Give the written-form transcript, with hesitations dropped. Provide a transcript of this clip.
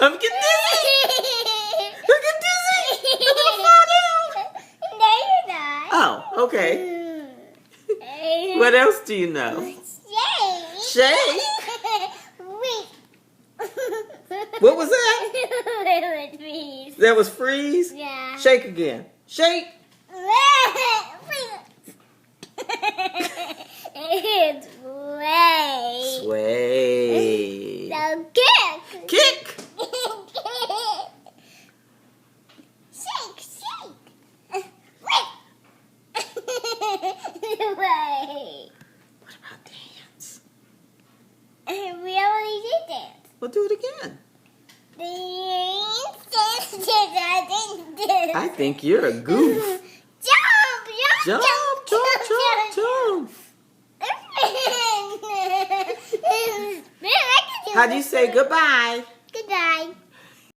I'm getting dizzy. I'm getting dizzy. I'm gonna fall down. No, you're not. Oh, okay. What else do you know? Shake. Wait. What was that? Freeze. That was freeze? Yeah. Shake again. Shake. It's way. Sway. So kick. Kick. Shake, shake. Wait. Way. What about dance? We already did that. We'll do it again. I think you're a goof. Jump, Jump, jump, jump, jump. How'd you say goodbye? Goodbye.